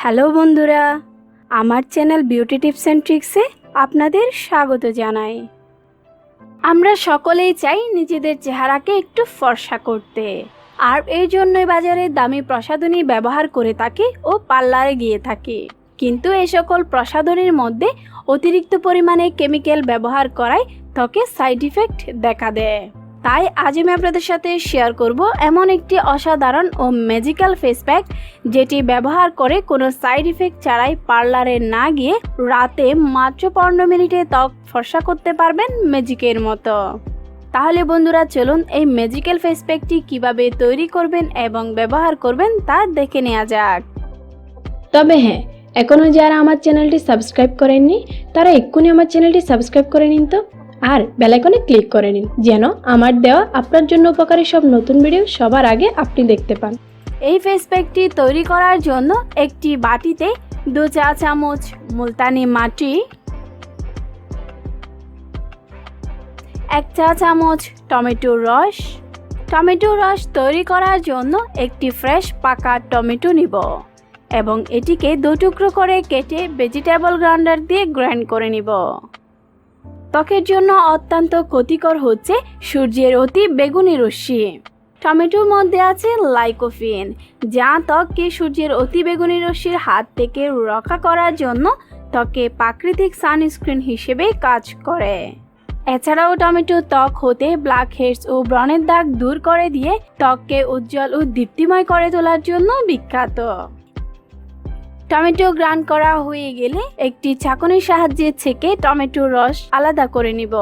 Hello বন্ধুরা, আমার channel beauty tips and ট্রিক্সে আপনাদের স্বাগত জানাই। আমরা সকলেই চাই নিজেদের চেহারাকে একটু ফর্সা করতে, আর এই জন্যই বাজারে দামি প্রসাধনী ব্যবহার করে থাকি ও পার্লারে গিয়ে থাকি। কিন্তু এই সকল প্রসাধনীর মধ্যে অতিরিক্ত পরিমাণে কেমিক্যাল ব্যবহার করায় ত্বকে সাইড ইফেক্ট দেখা দেয়। তাই আজ আমি আপনাদের সাথে শেয়ার করব এমন একটি অসাধারণ ও ম্যাজিক্যাল ফেস প্যাক, যেটি ব্যবহার করে কোনো সাইড ইফেক্ট ছাড়াই পার্লারে না গিয়ে রাতে মাত্র 15 মিনিটে ত্বক ফর্সা করতে পারবেন ম্যাজিকের মতো। তাহলে বন্ধুরা চলুন এই ম্যাজিক্যাল ফেস প্যাকটি কীভাবে তৈরি করবেন এবং ব্যবহার করবেন তা দেখে নেওয়া যাক। তবে হ্যাঁ, এখনও যারা আমার চ্যানেলটি সাবস্ক্রাইব করেননি তারা এক্ষুনি আমার চ্যানেলটি সাবস্ক্রাইব করে নিন তো, আর বেল আইকনে ক্লিক করে নিন যেন আমার দেওয়া আপনার জন্য উপকারী সব নতুন ভিডিও সবার আগে আপনি দেখতে পান। এই ফেস প্যাকটি তৈরি করার জন্য একটি বাটিতে 2 চা চামচ মুলতানি মাটি, 1 চা চামচ টমেটোর রস তৈরি করার জন্য একটি ফ্রেশ পাকা টমেটো নিব এবং এটিকে 2 টুকরো করে কেটে ভেজিটেবল গ্রাইন্ডার দিয়ে গ্রাইন্ড করে নিব। ত্বকের জন্য অত্যন্ত ক্ষতিকর হচ্ছে সূর্যের অতি বেগুনি রশ্মি। টমেটোর মধ্যে আছে লাইকোপিন, যা ত্বককে সূর্যের অতি বেগুনি রশ্মির হাত থেকে রক্ষা করার জন্য ত্বকে প্রাকৃতিক সানস্ক্রিন হিসেবে কাজ করে। এছাড়াও টমেটো ত্বক হতে ব্ল্যাক হেডস ও ব্রণের দাগ দূর করে দিয়ে ত্বককে উজ্জ্বল ও দীপ্তিময় করে তোলার জন্য বিখ্যাত। টমেটো গ্রাইন্ড করা হয়ে গেলে একটি ছাঁকনির সাহায্যে ছেঁকে টমেটোর রস আলাদা করে নিব।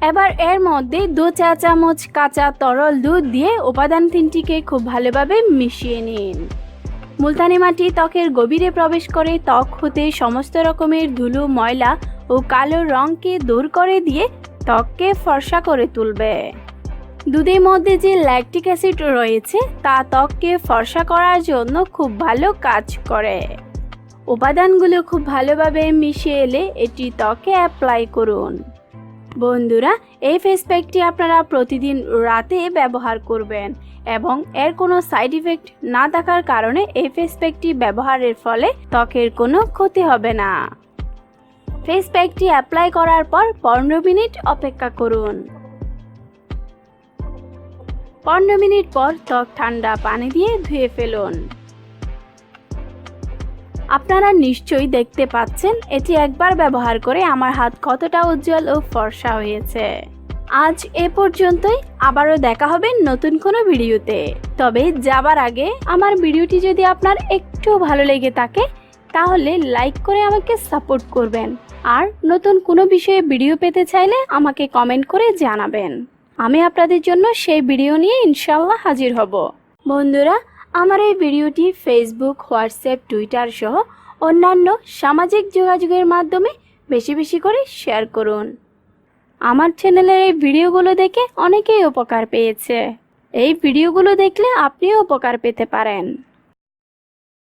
এবার এর মধ্যে 2 চা চামচ কাঁচা তরল দুধ দিয়ে উপাদান তিনটিকে খুব ভালোভাবে মিশিয়ে নিন। মুলতানি মাটি ত্বকের গভীরে প্রবেশ করে ত্বক হতে সমস্ত রকমের ধুলো, ময়লা ও কালো রঙকে দূর করে দিয়ে ত্বককে ফর্সা করে তুলবে। দুধের মধ্যে যে ল্যাকটিক অ্যাসিড রয়েছে তা ত্বককে ফর্সা করার জন্য খুব ভালো কাজ করে। উপাদানগুলো খুব ভালোভাবে মিশিয়ে এলে এটি ত্বকে অ্যাপ্লাই করুন। বন্ধুরা, এই ফেস প্যাকটি আপনারা প্রতিদিন রাতে ব্যবহার করবেন এবং এর কোনো সাইড ইফেক্ট না থাকার কারণে এই ফেস প্যাকটি ব্যবহারের ফলে ত্বকের কোনো ক্ষতি হবে না। ফেস প্যাকটি অ্যাপ্লাই করার পর 15 মিনিট অপেক্ষা করুন। 15 মিনিট পর ত্বক ঠান্ডা পানি দিয়ে ধুয়ে ফেলুন। আপনারা নিশ্চয়ই দেখতে পাচ্ছেন এটি একবার ব্যবহার করে আমার হাত কতটা উজ্জ্বল ও ফর্সা হয়েছে। আজ এ পর্যন্তই, আবারও দেখা হবে নতুন কোনো ভিডিওতে। তবে যাবার আগে আমার ভিডিওটি যদি আপনার একটু ভালো লেগে থাকে তাহলে লাইক করে আমাকে সাপোর্ট করবেন, আর নতুন কোনো বিষয়ে ভিডিও পেতে চাইলে আমাকে কমেন্ট করে জানাবেন। আমি আপনাদের জন্য সেই ভিডিও নিয়ে ইনশাল্লাহ হাজির হব। বন্ধুরা, আমার এই ভিডিওটি ফেসবুক, হোয়াটসঅ্যাপ, টুইটার সহ অন্যান্য সামাজিক যোগাযোগের মাধ্যমে বেশি বেশি করে শেয়ার করুন। আমার চ্যানেলের এই ভিডিওগুলো দেখে অনেকেই উপকার পেয়েছে। এই ভিডিওগুলো দেখলে আপনিও উপকার পেতে পারেন।